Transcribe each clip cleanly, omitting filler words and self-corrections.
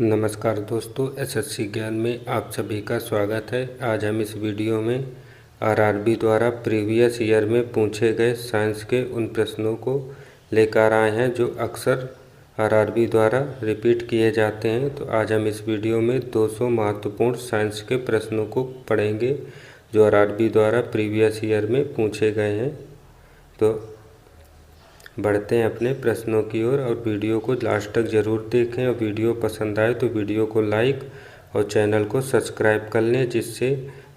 नमस्कार दोस्तों, एसएससी ज्ञान में आप सभी का स्वागत है। आज हम इस वीडियो में आरआरबी द्वारा प्रीवियस ईयर में पूछे गए साइंस के उन प्रश्नों को लेकर आए हैं जो अक्सर आरआरबी द्वारा रिपीट किए जाते हैं। तो आज हम इस वीडियो में 200 महत्वपूर्ण साइंस के प्रश्नों को पढ़ेंगे जो आरआरबी द्वारा प्रीवियस ईयर में पूछे गए हैं। तो बढ़ते हैं अपने प्रश्नों की ओर और वीडियो को लास्ट तक ज़रूर देखें और वीडियो पसंद आए तो वीडियो को लाइक और चैनल को सब्सक्राइब कर लें, जिससे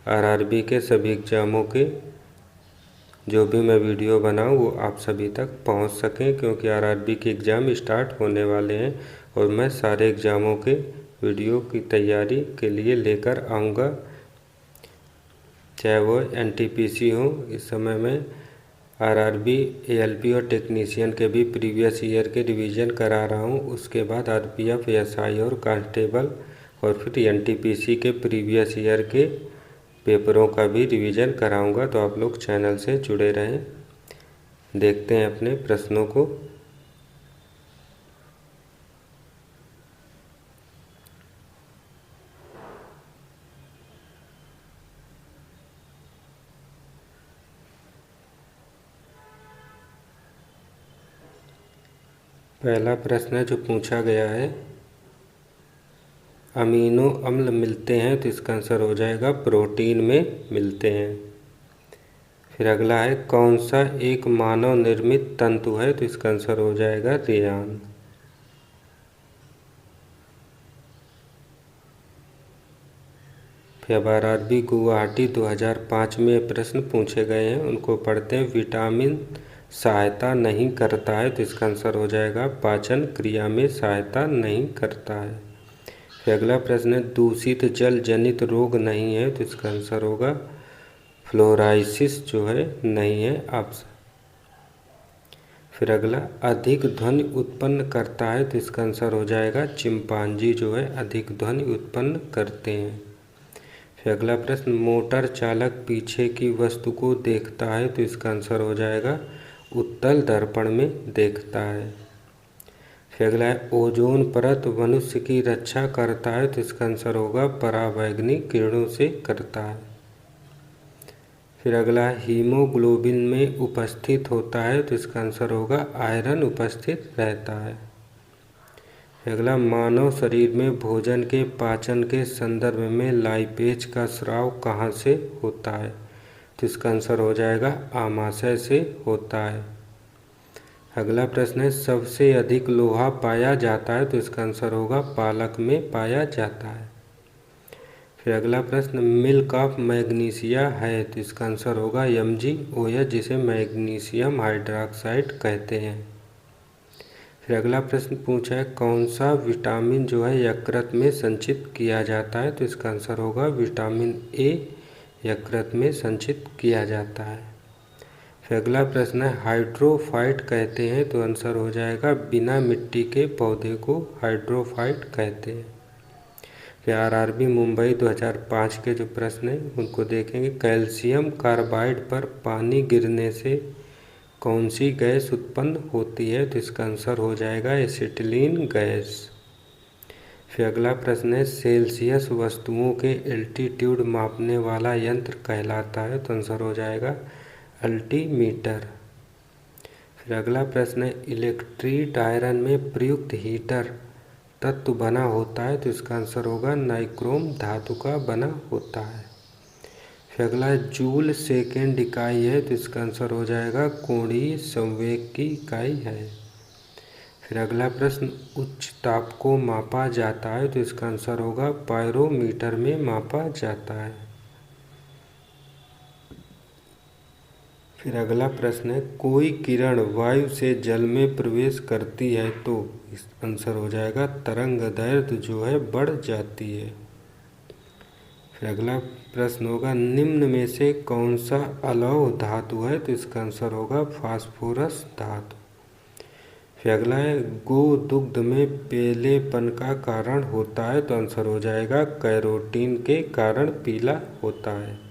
आरआरबी के सभी एग्ज़ामों के जो भी मैं वीडियो बनाऊं वो आप सभी तक पहुंच सकें, क्योंकि आरआरबी के एग्ज़ाम स्टार्ट होने वाले हैं और मैं सारे एग्ज़ामों के वीडियो की तैयारी के लिए लेकर आऊँगा, चाहे वो एनटीपीसी हो। इस समय मैं आरआरबी, एएलपी और टेक्नीशियन के भी प्रीवियस ईयर के रिवीजन करा रहा हूँ। उसके बाद आरपीएफ, एसआई और कांस्टेबल और फिर एनटीपीसी के प्रीवियस ईयर के पेपरों का भी रिवीजन कराऊंगा। तो आप लोग चैनल से जुड़े रहें। देखते हैं अपने प्रश्नों को। पहला प्रश्न है जो पूछा गया है, अमीनो अम्ल मिलते हैं, तो इसका आंसर हो जाएगा प्रोटीन में मिलते हैं। फिर अगला है, कौन सा एक मानव निर्मित तंतु है, तो इसका आंसर हो जाएगा रेयान। फिर अब आरआरबी गुवाहाटी 2005 में प्रश्न पूछे गए हैं, उनको पढ़ते हैं। विटामिन सहायता नहीं करता है, तो इसका आंसर हो जाएगा पाचन क्रिया में सहायता नहीं करता है। फिर अगला प्रश्न है, दूषित जल जनित रोग नहीं है, तो इसका आंसर होगा फ्लोराइसिस जो है नहीं है ऑप्शन। फिर अगला, अधिक ध्वनि उत्पन्न करता है, तो इसका आंसर हो जाएगा चिंपांजी जो है अधिक ध्वनि उत्पन्न करते हैं। फिर अगला प्रश्न, मोटर चालक पीछे की वस्तु को देखता है, तो इसका आंसर हो जाएगा उत्तल दर्पण में देखता है। फिर अगला है, ओजोन परत मनुष्य की रक्षा करता है, तो इसका आंसर होगा पराबैंगनी किरणों से करता है। फिर अगला है, हीमोग्लोबिन में उपस्थित होता है, तो इसका आंसर होगा आयरन उपस्थित रहता है। फिर अगला, मानव शरीर में भोजन के पाचन के संदर्भ में लाइपेज का स्राव कहाँ से होता है, तो इसका आंसर हो जाएगा आमाशय से होता है। अगला प्रश्न है, सबसे अधिक लोहा पाया जाता है, तो इसका आंसर होगा पालक में पाया जाता है। फिर अगला प्रश्न, मिल्क ऑफ मैग्नीशिया है, तो इसका आंसर होगा MgOH, जिसे मैग्नीशियम हाइड्रॉक्साइड कहते हैं। फिर अगला प्रश्न पूछा है, कौन सा विटामिन जो है यकृत में संचित किया जाता है, तो इसका आंसर होगा विटामिन ए यकृत में संचित किया जाता है। फिर अगला प्रश्न है, हाइड्रोफाइट कहते हैं, तो आंसर हो जाएगा बिना मिट्टी के पौधे को हाइड्रोफाइट कहते हैं। फिर आरआरबी मुंबई 2005 के जो प्रश्न हैं उनको देखेंगे। कैल्शियम कार्बाइड पर पानी गिरने से कौन सी गैस उत्पन्न होती है, तो इसका आंसर हो जाएगा एसिटिलीन गैस। फिर अगला प्रश्न है, सेल्सियस वस्तुओं के एल्टीट्यूड मापने वाला यंत्र कहलाता है, तो आंसर हो जाएगा अल्टीमीटर। फिर अगला प्रश्न है, इलेक्ट्रीट आयरन में प्रयुक्त हीटर तत्व बना होता है, तो इसका आंसर होगा नाइक्रोम धातु का बना होता है। फिर अगला, जूल सेकेंड इकाई है, तो इसका आंसर हो जाएगा कोणीय संवेग की इकाई है। फिर अगला प्रश्न, उच्च ताप को मापा जाता है, तो इसका आंसर होगा पायरोमीटर में मापा जाता है। फिर अगला प्रश्न है, कोई किरण वायु से जल में प्रवेश करती है, तो इस आंसर हो जाएगा तरंग दैर्ध्य जो है बढ़ जाती है। फिर अगला प्रश्न होगा, निम्न में से कौन सा अलौह धातु है, तो इसका आंसर होगा फास्फोरस धातु। फिर अगला है, गो दुग्ध में पीलेपन का कारण होता है, तो आंसर हो जाएगा कैरोटीन के कारण पीला होता है।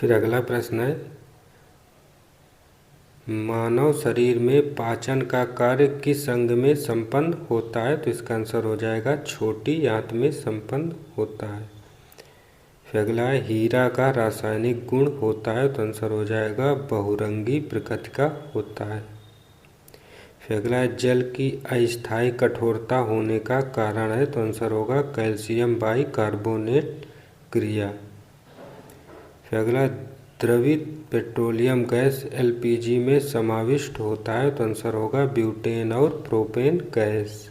फिर अगला प्रश्न है, मानव शरीर में पाचन का कार्य किस अंग में संपन्न होता है? तो इसका आंसर हो जाएगा छोटी आंत में संपन्न होता है। फिर अगला है, हीरा का रासायनिक गुण होता है? तो आंसर हो जाएगा बहुरंगी प्रकृति का होता है। फिर अगला है, जल की अस्थायी कठोरता होने का कारण है? तो आंसर होगा कैल्शियम बाइकार्बोनेट क्रिया। फिर अगला, द्रवित पेट्रोलियम गैस एलपीजी में समाविष्ट होता है? तो आंसर होगा ब्यूटेन और प्रोपेन गैस।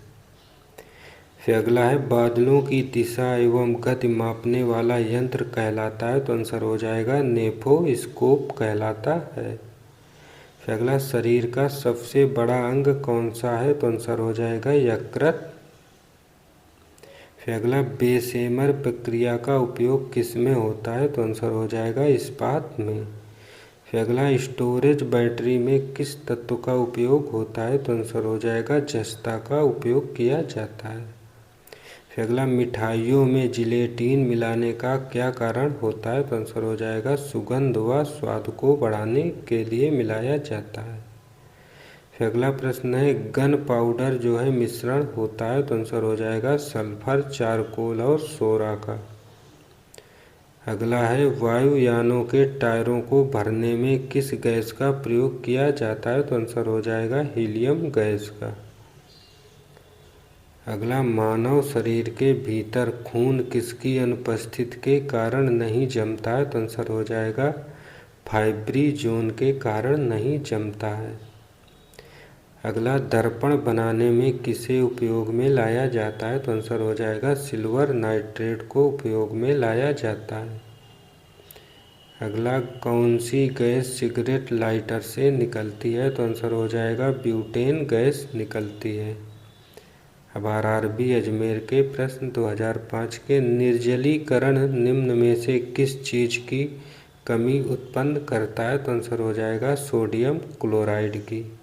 फिर अगला है, बादलों की दिशा एवं गति मापने वाला यंत्र कहलाता है? तो आंसर हो जाएगा नेफोस्कोप कहलाता है। फिर अगला, शरीर का सबसे बड़ा अंग कौन सा है? तो आंसर हो जाएगा यकृत। फिर अगला, बेशेमर प्रक्रिया का उपयोग किस में होता है? तो आंसर हो जाएगा इस्पात में। फिर अगला, स्टोरेज बैटरी में किस तत्व का उपयोग होता है? तो आंसर हो जाएगा जस्ता का उपयोग किया जाता है। फिर अगला, मिठाइयों में जिलेटिन मिलाने का क्या कारण होता है? तो आंसर हो जाएगा सुगंध व स्वाद को बढ़ाने के लिए मिलाया जाता है। फिर अगला प्रश्न है, गन पाउडर जो है मिश्रण होता है? तो आंसर हो जाएगा सल्फर, चारकोल और सोरा का। अगला है, वायुयानों के टायरों को भरने में किस गैस का प्रयोग किया जाता है? तो आंसर हो जाएगा हीलियम गैस का। अगला, मानव शरीर के भीतर खून किसकी अनुपस्थिति के कारण नहीं जमता है? तो आंसर हो जाएगा फाइब्रिनोजन के कारण नहीं जमता है। अगला, दर्पण बनाने में किसे उपयोग में लाया जाता है? तो आंसर हो जाएगा सिल्वर नाइट्रेट को उपयोग में लाया जाता है। अगला, कौन सी गैस सिगरेट लाइटर से निकलती है? तो आंसर हो जाएगा ब्यूटेन गैस निकलती है। अब आरआरबी अजमेर के प्रश्न 2005 के, निर्जलीकरण निम्न में से किस चीज़ की कमी उत्पन्न करता है? तो आंसर हो जाएगा सोडियम क्लोराइड की।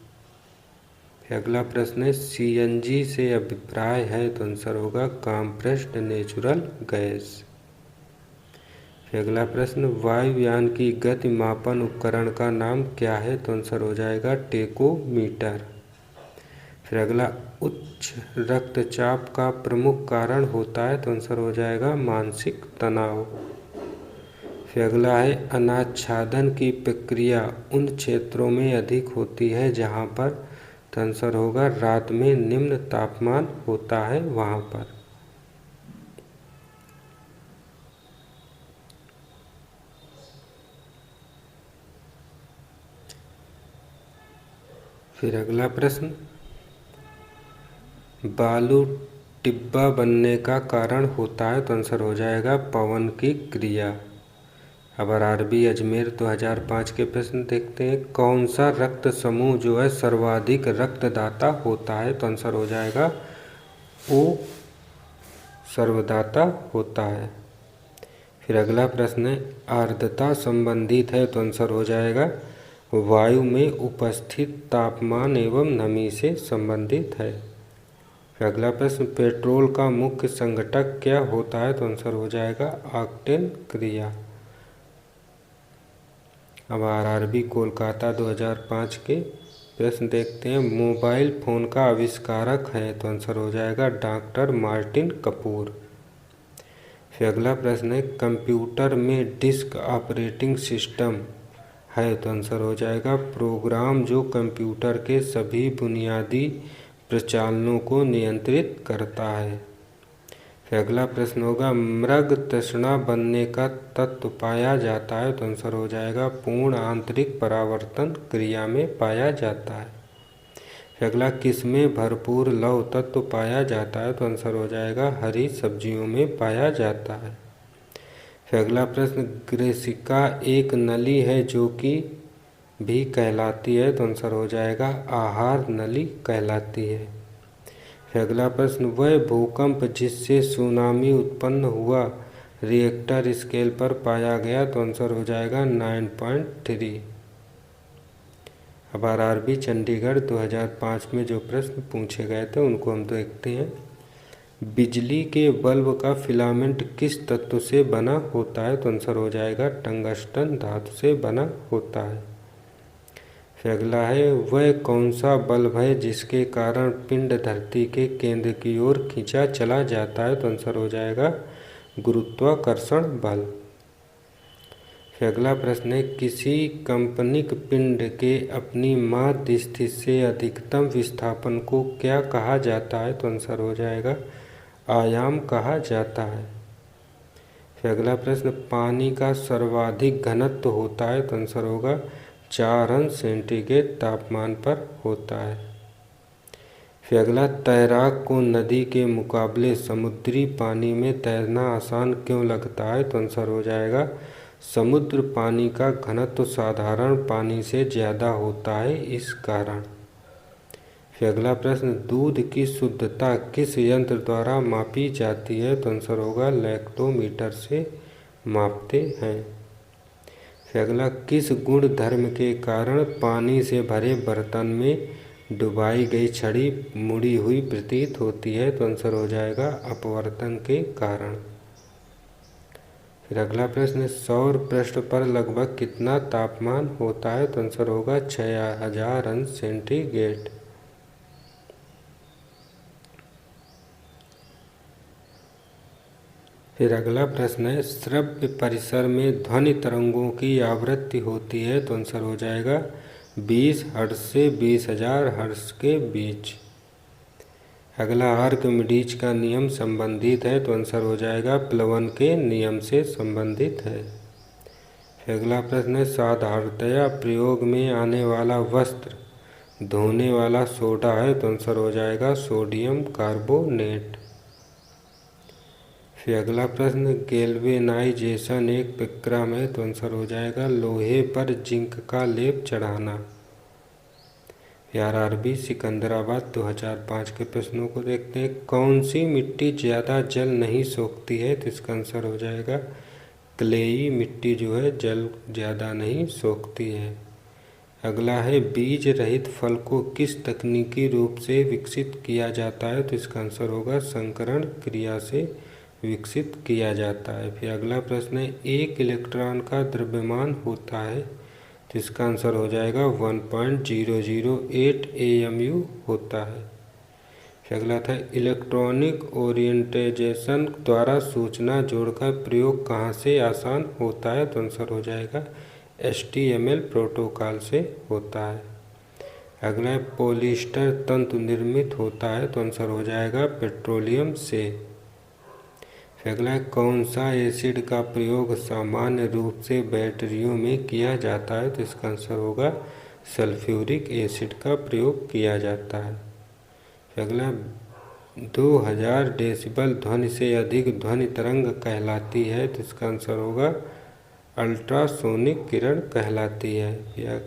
अगला प्रश्न है, सीएनजी से अभिप्राय है? तो आंसर होगा कॉम्प्रेस्ड नेचुरल गैस। फिर अगला प्रश्न, वायुयान की गति मापन उपकरण का नाम क्या है? तो आंसर हो जाएगा टेकोमीटर। फिर अगला, उच्च रक्तचाप का प्रमुख कारण होता है? तो आंसर हो जाएगा मानसिक तनाव। फिर अगला है, अनाच्छादन की प्रक्रिया उन क्षेत्रों में अधिक होती है जहाँ पर? तो आंसर होगा रात में निम्न तापमान होता है वहाँ पर। फिर अगला प्रश्न, बालू टिब्बा बनने का कारण होता है? तो आंसर हो जाएगा पवन की क्रिया। अब आरआरबी अजमेर 2005 के प्रश्न देखते हैं, कौन सा रक्त समूह जो है सर्वाधिक रक्तदाता होता है? तो आंसर हो जाएगा ओ सर्वदाता होता है। फिर अगला प्रश्न है, आर्द्रता संबंधित है? तो आंसर हो जाएगा वायु में उपस्थित तापमान एवं नमी से संबंधित है। फिर अगला प्रश्न, पेट्रोल का मुख्य संघटक क्या होता है? तो आंसर हो जाएगा ऑक्टेन क्रिया। अब आरआरबी कोलकाता 2005 के प्रश्न देखते हैं, मोबाइल फ़ोन का आविष्कारक है? तो आंसर हो जाएगा डॉक्टर मार्टिन कपूर। फिर अगला प्रश्न है, कंप्यूटर में डिस्क ऑपरेटिंग सिस्टम है? तो आंसर हो जाएगा प्रोग्राम जो कंप्यूटर के सभी बुनियादी प्रचालनों को नियंत्रित करता है। फिर अगला प्रश्न होगा, मृग तृष्णा बनने का तत्व पाया जाता है? तो आंसर हो जाएगा पूर्ण आंतरिक परावर्तन क्रिया में पाया जाता है। फिर अगला, किसमें भरपूर लौह तत्व पाया जाता है? तो आंसर हो जाएगा हरी सब्जियों में पाया जाता है। फिर अगला प्रश्न, ग्रेसिका एक नली है जो कि भी कहलाती है? तो आंसर हो जाएगा आहार नली कहलाती है। फिर अगला प्रश्न, वह भूकंप जिससे सुनामी उत्पन्न हुआ रिएक्टर स्केल पर पाया गया? तो आंसर हो जाएगा 9.3। अब आरआरबी चंडीगढ़ 2005 में जो प्रश्न पूछे गए थे उनको हम देखते हैं। बिजली के बल्ब का फिलामेंट किस तत्व से बना होता है? तो आंसर हो जाएगा टंगस्टन धातु से बना होता है। फिर अगला है, वह कौन सा बल्ब है जिसके कारण पिंड धरती के केंद्र की ओर खींचा चला जाता है? तो आंसर हो जाएगा गुरुत्वाकर्षण बल। फिर अगला प्रश्न है, किसी काल्पनिक पिंड के अपनी माध्य स्थिति से अधिकतम विस्थापन को क्या कहा जाता है? तो आंसर हो जाएगा आयाम कहा जाता है। फिर अगला प्रश्न, पानी का सर्वाधिक घनत्व होता है? तो आंसर होगा 4 अंश सेंटीग्रेड तापमान पर होता है। फिर अगला, तैराक को नदी के मुकाबले समुद्री पानी में तैरना आसान क्यों लगता है? तो आंसर हो जाएगा समुद्र पानी का घनत्व साधारण पानी से ज़्यादा होता है, इस कारण। फिर अगला प्रश्न, दूध की शुद्धता किस यंत्र द्वारा मापी जाती है? तो आंसर होगा लैक्टोमीटर से मापते हैं। फिर अगला, किस गुण धर्म के कारण पानी से भरे बर्तन में डुबाई गई छड़ी मुड़ी हुई प्रतीत होती है? तो आंसर हो जाएगा अपवर्तन के कारण। फिर अगला प्रश्न, सौर पृष्ठ पर लगभग कितना तापमान होता है? तो आंसर होगा 6000 अंश सेंटीग्रेड। फिर अगला प्रश्न है, श्रव्य परिसर में ध्वनि तरंगों की आवृत्ति होती है? तो आंसर हो जाएगा 20 हर्ट्ज से 20,000 हर्ट्ज के बीच। अगला, आर्किमिडीज का नियम संबंधित है? तो आंसर हो जाएगा प्लवन के नियम से संबंधित है। फिर अगला प्रश्न है, साधारणतया प्रयोग में आने वाला वस्त्र धोने वाला सोडा है? तो आंसर हो जाएगा सोडियम कार्बोनेट। फिर अगला प्रश्न, गैल्वेनाइजेशन एक प्रक्रम है? तो आंसर हो जाएगा लोहे पर जिंक का लेप चढ़ाना। आरआरबी सिकंदराबाद 2005 के प्रश्नों को देखते हैं। कौन सी मिट्टी ज़्यादा जल नहीं सोखती है? तो इसका आंसर हो जाएगा क्लेई मिट्टी जो है जल ज़्यादा नहीं सोखती है। अगला है, बीज रहित फल को किस तकनीकी रूप से विकसित किया जाता है? तो इसका आंसर होगा संकरण क्रिया से विकसित किया जाता है। फिर अगला प्रश्न है, एक इलेक्ट्रॉन का द्रव्यमान होता है? तो इसका आंसर हो जाएगा 1.008 AMU होता है। फिर अगला था, इलेक्ट्रॉनिक ओरिएंटेशन द्वारा सूचना जोड़कर प्रयोग कहाँ से आसान होता है? तो आंसर हो जाएगा HTML प्रोटोकॉल से होता है। अगला है, पॉलिएस्टर तंतु निर्मित होता है? तो आंसर हो जाएगा पेट्रोलियम से। अगला है, कौन सा एसिड का प्रयोग सामान्य रूप से बैटरियों में किया जाता है? तो इसका आंसर होगा सल्फ्यूरिक एसिड का प्रयोग किया जाता है। अगला, 2000 डेसिबल ध्वनि से अधिक ध्वनि तरंग कहलाती है? तो इसका आंसर होगा अल्ट्रासोनिक किरण कहलाती है। या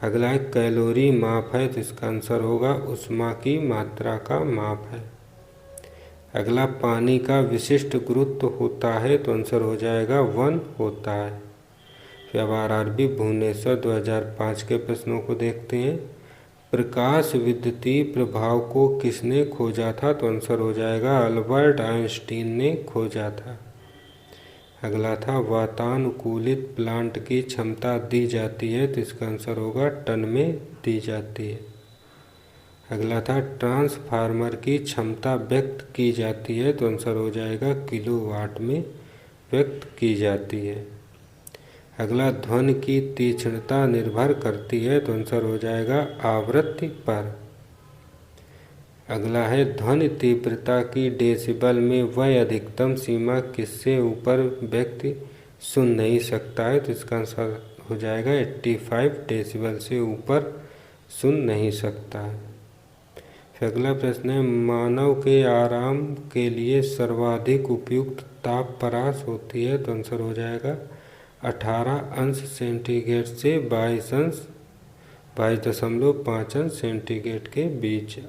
अगला है, कैलोरी माप है? तो इसका आंसर होगा ऊष्मा की मात्रा का माप है। अगला, पानी का विशिष्ट गुरुत्व होता है? तो आंसर हो जाएगा 1 होता है। फिर अब आरआरबी भुवनेश्वर 2005 के प्रश्नों को देखते हैं। प्रकाश विद्युतीय प्रभाव को किसने खोजा था? तो आंसर हो जाएगा अल्बर्ट आइंस्टीन ने खोजा था। अगला था, वातानुकूलित प्लांट की क्षमता दी जाती है? तो इसका आंसर होगा टन में दी जाती है। अगला था, ट्रांसफार्मर की क्षमता व्यक्त की जाती है? तो आंसर हो जाएगा किलोवाट में व्यक्त की जाती है। अगला, ध्वनि की तीक्ष्णता निर्भर करती है? तो आंसर हो जाएगा आवृत्ति पर। अगला है, ध्वनि तीव्रता की डेसिबल में वह अधिकतम सीमा किससे ऊपर व्यक्ति सुन नहीं सकता है? तो इसका आंसर हो जाएगा 85 डेसिबल से ऊपर सुन नहीं सकता है। अगला प्रश्न है, मानव के आराम के लिए सर्वाधिक उपयुक्त ताप परास होती है? तो आंसर हो जाएगा 18 अंश सेंटीग्रेड से 22.5 अंश सेंटीग्रेड के बीच।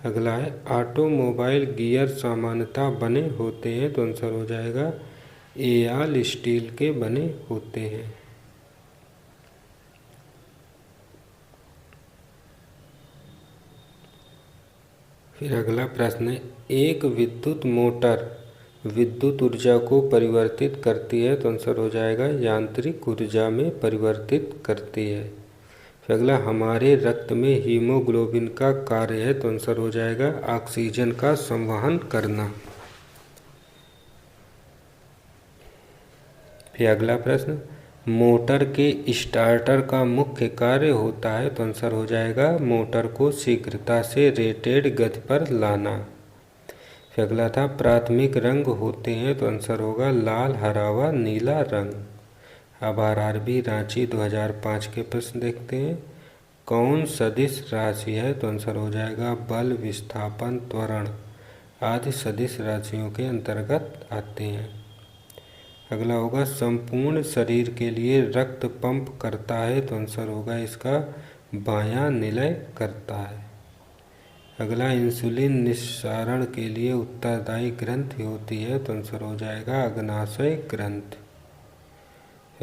अगला है, ऑटोमोबाइल गियर सामान्यतः बने होते हैं? तो आंसर हो जाएगा एआल स्टील के बने होते हैं। फिर अगला प्रश्न है, एक विद्युत मोटर विद्युत ऊर्जा को परिवर्तित करती है, तो आंसर हो जाएगा यांत्रिक ऊर्जा में परिवर्तित करती है। फिर अगला, हमारे रक्त में हीमोग्लोबिन का कार्य है, तो आंसर हो जाएगा ऑक्सीजन का संवहन करना। फिर अगला प्रश्न, मोटर के स्टार्टर का मुख्य कार्य होता है, तो आंसर हो जाएगा मोटर को शीघ्रता से रेटेड गति पर लाना। फिर अगला था, प्राथमिक रंग होते हैं, तो आंसर होगा लाल, हरा व नीला रंग। अब आरआरबी रांची 2005 के प्रश्न देखते हैं। कौन सदिश राशि है, तो आंसर हो जाएगा बल, विस्थापन, त्वरण आदि सदिश राशियों के अंतर्गत आते हैं। अगला होगा, संपूर्ण शरीर के लिए रक्त पंप करता है, तो आंसर होगा इसका बायां निलय करता है। अगला, इंसुलिन निस्सारण के लिए उत्तरदायी ग्रंथि होती है, तो आंसर हो जाएगा अग्नाशय ग्रंथि।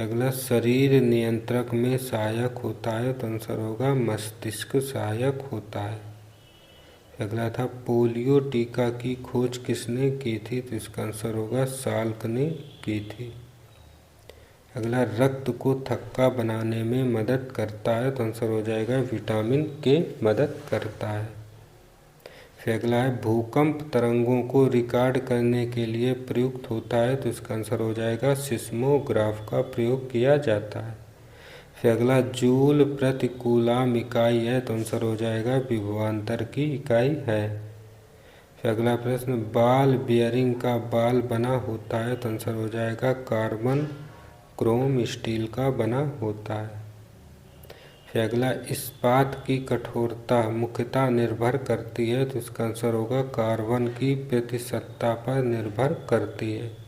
अगला, शरीर नियंत्रक में सहायक होता है, तो आंसर होगा मस्तिष्क सहायक होता है। अगला था, पोलियो टीका की खोज किसने की थी, तो इसका आंसर होगा साल्क ने की थी। अगला, रक्त को थक्का बनाने में मदद करता है, तो आंसर हो जाएगा विटामिन के मदद करता है। फिर अगला है, भूकंप तरंगों को रिकॉर्ड करने के लिए प्रयुक्त होता है, तो इसका आंसर हो जाएगा सिस्मोग्राफ का प्रयोग किया जाता है। फिर अगला, जूल प्रति कूलाम इकाई है, तो आंसर हो जाएगा विभवांतर की इकाई है। फिर अगला प्रश्न, बॉल बियरिंग का बाल बना होता है, तो आंसर हो जाएगा कार्बन क्रोम स्टील का बना होता है। फिर अगला, इस्पात की कठोरता मुख्यतः निर्भर करती है, तो इसका आंसर होगा कार्बन की प्रतिशतता पर निर्भर करती है।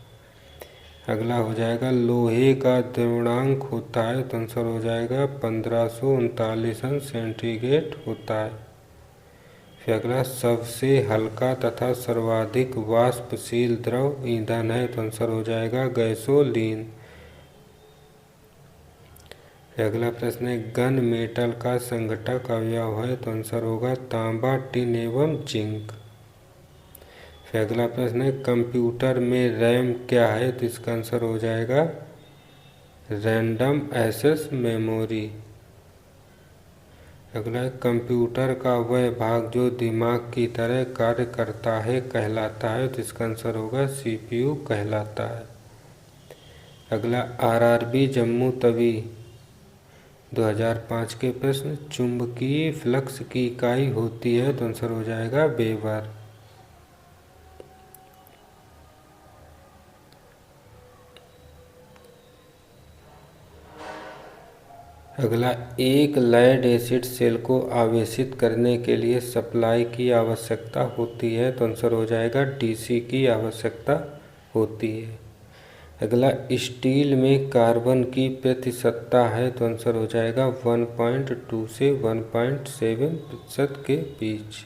अगला हो जाएगा, लोहे का द्रवणांक होता है, तो आंसर हो जाएगा 1539 सेंटीग्रेड होता है। फिर अगला, सबसे हल्का तथा सर्वाधिक वाष्पशील द्रव ईंधन है, तो आंसर हो जाएगा गैसोलीन। अगला प्रश्न है, गन मेटल का संघटक अवयव है, तो आंसर होगा तांबा, टिन एवं जिंक। फिर अगला प्रश्न है, कंप्यूटर में रैम क्या है, तो इसका आंसर हो जाएगा रैंडम एक्सेस मेमोरी। अगला है, कंप्यूटर का वह भाग जो दिमाग की तरह कार्य करता है कहलाता है, तो इसका आंसर होगा सीपीयू कहलाता है। अगला, आरआरबी जम्मू तवी 2005 के प्रश्न, चुंबकीय फ्लक्स की इकाई होती है, तो आंसर हो जाएगा वेबर। अगला, एक लेड एसिड सेल को आवेशित करने के लिए सप्लाई की आवश्यकता होती है, तो आंसर हो जाएगा डीसी की आवश्यकता होती है। अगला, स्टील में कार्बन की प्रतिशतता है, तो आंसर हो जाएगा 1.2 से 1.7% के बीच।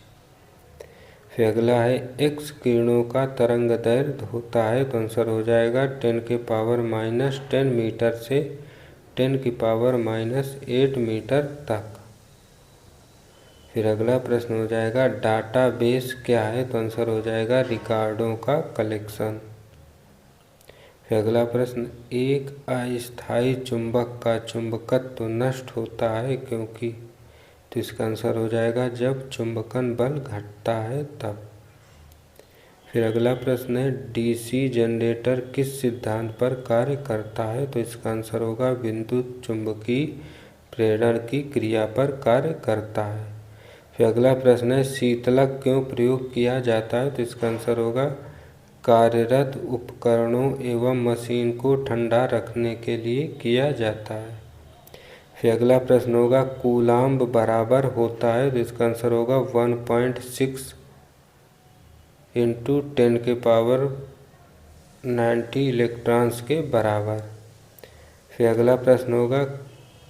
फिर अगला है, एक्स किरणों का तरंग दैर्ध्य होता है, तो आंसर हो जाएगा 10⁻⁻10 मीटर से 10⁻⁻8 मीटर तक। फिर अगला प्रश्न हो जाएगा, डाटाबेस क्या है, तो आंसर हो जाएगा रिकॉर्डों का कलेक्शन। फिर अगला प्रश्न, एक अस्थायी चुंबक का चुंबकत्व नष्ट होता है क्योंकि, तो इसका आंसर हो जाएगा जब चुंबकन बल घटता है तब। फिर अगला प्रश्न है, डीसी जनरेटर किस सिद्धांत पर कार्य करता है, तो इसका आंसर होगा विद्युत चुंबकीय प्रेरण की क्रिया पर कार्य करता है। फिर अगला प्रश्न है, शीतलक क्यों प्रयोग किया जाता है, तो इसका आंसर होगा कार्यरत उपकरणों एवं मशीन को ठंडा रखने के लिए किया जाता है। फिर अगला प्रश्न होगा, कूलाम्ब बराबर होता है, तो इसका आंसर होगा 1.6 × 10⁻90 इलेक्ट्रॉन्स के बराबर। फिर अगला प्रश्न होगा,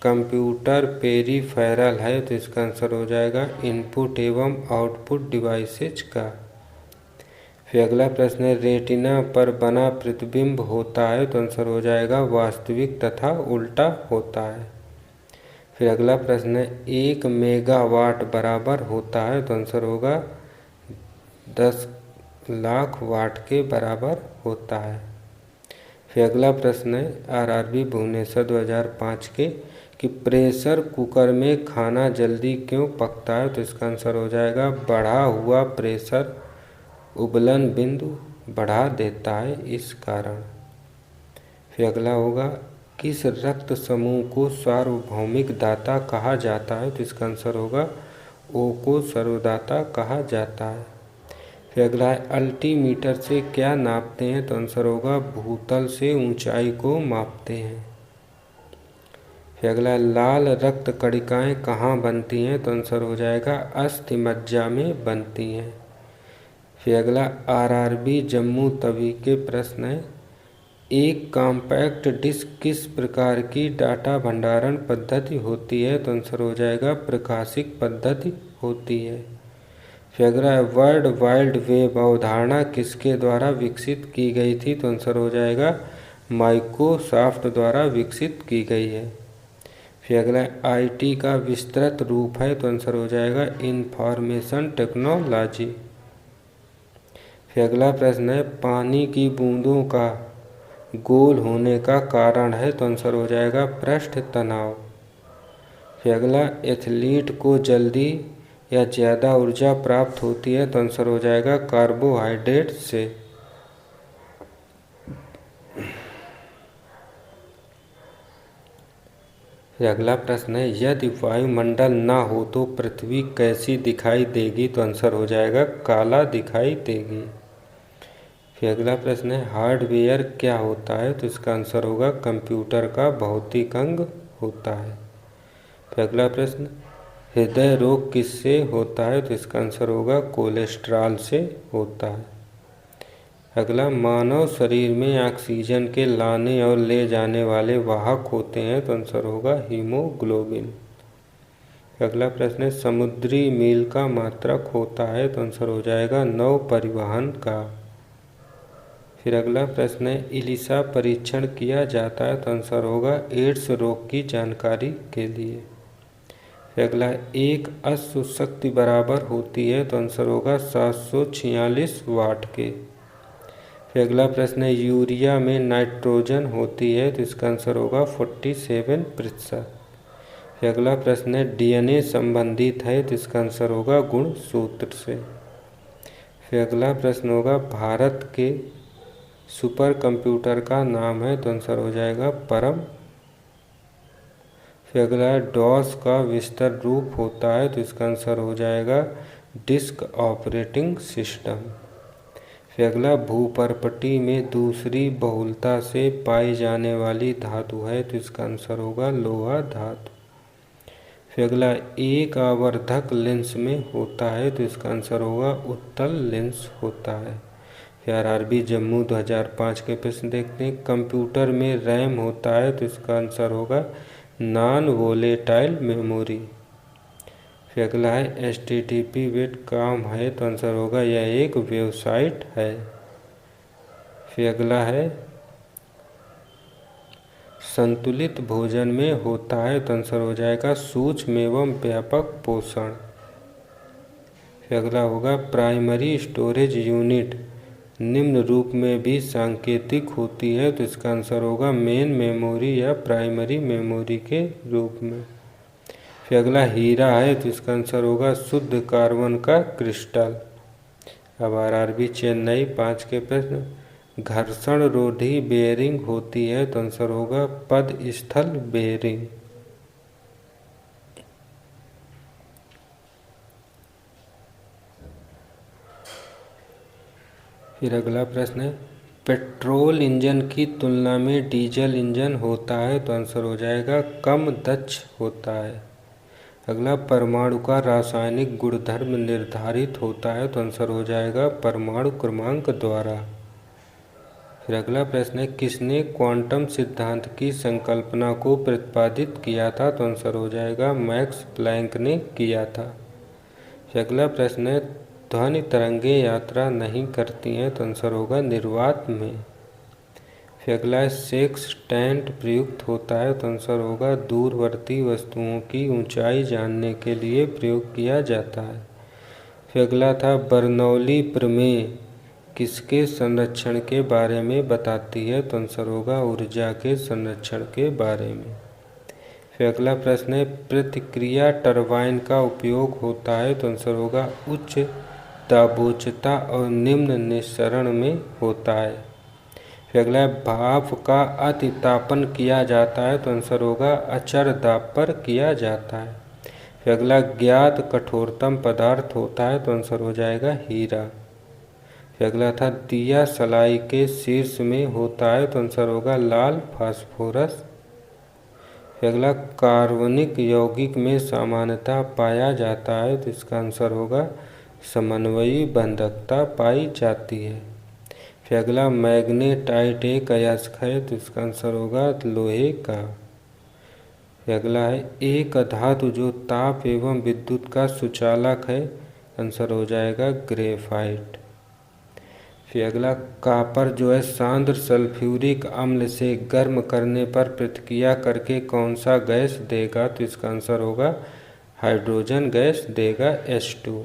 कंप्यूटर पेरीफेरल है, तो इसका आंसर हो जाएगा इनपुट एवं आउटपुट डिवाइसेज का। फिर अगला प्रश्न है, रेटिना पर बना प्रतिबिंब होता है, तो आंसर हो जाएगा वास्तविक तथा उल्टा होता है। फिर अगला प्रश्न है, 1 मेगावाट बराबर होता है, तो आंसर होगा 10 लाख वाट के बराबर होता है। फिर अगला प्रश्न है आरआरबी भुवनेश्वर 2005 के कि प्रेशर कुकर में खाना जल्दी क्यों पकता है? तो इसका आंसर हो जाएगा बढ़ा हुआ प्रेशर उबलन बिंदु बढ़ा देता है, इस कारण। फिर अगला होगा किस रक्त समूह को सार्वभौमिक दाता कहा जाता है? तो इसका आंसर होगा ओ को सर्वदाता कहा जाता है। फिर अगला है अल्टीमीटर से क्या नापते हैं? तो आंसर होगा भूतल से ऊंचाई को मापते हैं। फिर अगला लाल रक्त कणिकाएं कहाँ बनती हैं? तो आंसर हो जाएगा अस्थि मज्जा में बनती हैं। फिर अगला आरआरबी जम्मू तवी के प्रश्न है एक कॉम्पैक्ट डिस्क किस प्रकार की डाटा भंडारण पद्धति होती है? तो आंसर हो जाएगा प्रकाशिक पद्धति होती है। फिर अगला वर्ल्ड वाइड वेब अवधारणा किसके द्वारा विकसित की गई थी? तो आंसर हो जाएगा माइक्रोसॉफ्ट द्वारा विकसित की गई है। फिर अगला आईटी का विस्तृत रूप है? तो आंसर हो जाएगा इंफॉर्मेशन टेक्नोलॉजी। फिर अगला प्रश्न है पानी की बूंदों का गोल होने का कारण है? तो आंसर हो जाएगा पृष्ठ तनाव। फिर अगला एथलीट को जल्दी या ज़्यादा ऊर्जा प्राप्त होती है? तो आंसर हो जाएगा कार्बोहाइड्रेट से। फिर अगला प्रश्न है यदि वायुमंडल ना हो तो पृथ्वी कैसी दिखाई देगी? तो आंसर हो जाएगा काला दिखाई देगी। फिर अगला प्रश्न है हार्डवेयर क्या होता है? तो इसका आंसर होगा कंप्यूटर का भौतिक अंग होता है। फिर अगला प्रश्न हृदय रोग किससे होता है? तो इसका आंसर होगा कोलेस्ट्रॉल से होता है। अगला मानव शरीर में ऑक्सीजन के लाने और ले जाने वाले वाहक होते हैं? तो आंसर होगा हीमोग्लोबिन। अगला प्रश्न है समुद्री मील का मात्रक होता है? तो आंसर हो जाएगा नौ परिवहन का। फिर अगला प्रश्न है इलिसा परीक्षण किया जाता है? तो आंसर होगा एड्स रोग की जानकारी के लिए। फिर अगला एक अश्व शक्ति बराबर होती है? तो आंसर होगा 746 वाट के। फिर अगला प्रश्न है यूरिया में नाइट्रोजन होती है? तो इसका आंसर होगा 47%। फिर अगला प्रश्न है डीएनए संबंधित है? तो इसका आंसर होगा गुणसूत्र से। फिर अगला प्रश्न होगा भारत के सुपर कंप्यूटर का नाम है? तो आंसर हो जाएगा परम। फिर अगला डॉस का विस्तार रूप होता है? तो इसका आंसर हो जाएगा डिस्क ऑपरेटिंग सिस्टम। फिर अगला भूपर्पटी में दूसरी बहुलता से पाई जाने वाली धातु है? तो इसका आंसर होगा लोहा धातु। फिर अगला एक आवर्धक लेंस में होता है? तो इसका आंसर होगा उत्तल लेंस होता है। फिर आरआरबी जम्मू 2005 के प्रश्न देखते हैं कंप्यूटर में रैम होता है? तो इसका आंसर होगा नॉन वोलेटाइल मेमोरी। फिर अगला है HTTP वेब काम है? तो आंसर होगा यह एक वेबसाइट है। फिर अगला है संतुलित भोजन में होता है? तो आंसर हो जाएगा सूक्ष्म एवं व्यापक पोषण। फिर अगला होगा प्राइमरी स्टोरेज यूनिट निम्न रूप में भी सांकेतिक होती है? तो इसका आंसर होगा मेन मेमोरी या प्राइमरी मेमोरी के रूप में। फिर अगला हीरा है? तो इसका आंसर होगा शुद्ध कार्बन का क्रिस्टल। अब आरआरबी चेन्नई 5 के प्रश्न घर्षण रोधी बेयरिंग होती है? तो आंसर होगा पद स्थल बेयरिंग। फिर अगला प्रश्न है पेट्रोल इंजन की तुलना में डीजल इंजन होता है? तो आंसर हो जाएगा कम दक्ष होता है। अगला परमाणु का रासायनिक गुणधर्म निर्धारित होता है? तो आंसर हो जाएगा परमाणु क्रमांक द्वारा। फिर अगला प्रश्न है किसने क्वांटम सिद्धांत की संकल्पना को प्रतिपादित किया था? तो आंसर हो जाएगा मैक्स प्लैंक ने किया था। फिर अगला प्रश्न है ध्वनि तरंगें यात्रा नहीं करती हैं? तो आंसर होगा निर्वात में। फिर अगला सेक्सटेंट प्रयुक्त होता है? तो आंसर होगा दूरवर्ती वस्तुओं की ऊंचाई जानने के लिए प्रयोग किया जाता है। फिर अगला था बर्नौली प्रमेय किसके संरक्षण के बारे में बताती है, तो आंसर होगा ऊर्जा के संरक्षण के बारे में। फिर अगला प्रश्न है प्रतिक्रिया टरबाइन का उपयोग होता है, तो आंसर होगा उच्च दाबोचता और निम्न निस्सरण में होता है। फिर अगला भाप का अतितापन किया जाता है, तो आंसर होगा अचर दाब पर किया जाता है। फिर अगला ज्ञात कठोरतम पदार्थ होता है, तो आंसर हो जाएगा हीरा। फिर अगला था दिया सलाई के शीर्ष में होता है, तो आंसर होगा लाल फास्फोरस। फिर अगला कार्बनिक यौगिक में सामान्यतः पाया जाता है, तो इसका आंसर होगा समन्वयी बंधकता पाई जाती है। फिर अगला मैग्नेटाइट एक अयस्क है, तो इसका आंसर होगा लोहे का। फिर अगला है एक धातु जो ताप एवं विद्युत का सुचालक है, आंसर हो जाएगा ग्रेफाइट। फिर अगला कॉपर जो है सांद्र सल्फ्यूरिक अम्ल से गर्म करने पर प्रतिक्रिया करके कौन सा गैस देगा, तो इसका आंसर होगा हाइड्रोजन गैस देगा H2।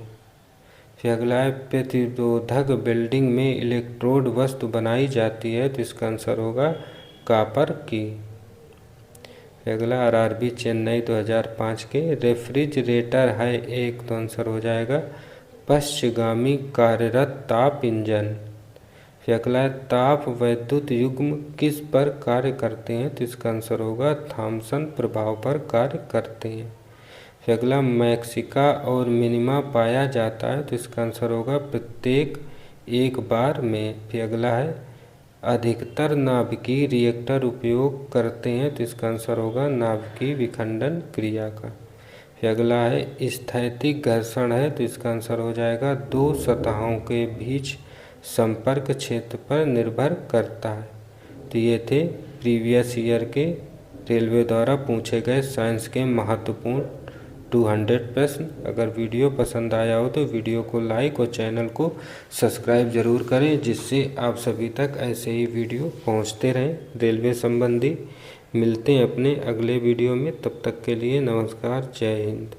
फिर अगला है प्रतिरोधक बिल्डिंग में इलेक्ट्रोड वस्तु बनाई जाती है, तो इसका आंसर होगा कॉपर की। फिर अगला RRB चेन्नई 2005 के रेफ्रिजरेटर है एक, तो आंसर हो जाएगा पश्चगामी कार्यरत ताप इंजन। फिर अगला है ताप वैद्युत युग्म किस पर कार्य करते हैं, तो इसका आंसर होगा थॉमसन प्रभाव पर कार्य करते हैं। फिर अगला मैक्सिका और मिनिमा पाया जाता है, तो इसका आंसर होगा प्रत्येक एक बार में। फिर अगला है अधिकतर नाभिकीय रिएक्टर उपयोग करते हैं, तो इसका आंसर होगा नाभिकीय विखंडन क्रिया का। फिर अगला है स्थैतिक घर्षण है, तो इसका आंसर हो जाएगा दो सतहों के बीच संपर्क क्षेत्र पर निर्भर करता है। तो ये थे प्रीवियस ईयर के रेलवे द्वारा पूछे गए साइंस के महत्वपूर्ण 200 प्रश्न। अगर वीडियो पसंद आया हो तो वीडियो को लाइक और चैनल को सब्सक्राइब जरूर करें, जिससे आप सभी तक ऐसे ही वीडियो पहुंचते रहें रेलवे संबंधी। मिलते हैं अपने अगले वीडियो में, तब तक के लिए नमस्कार, जय हिंद।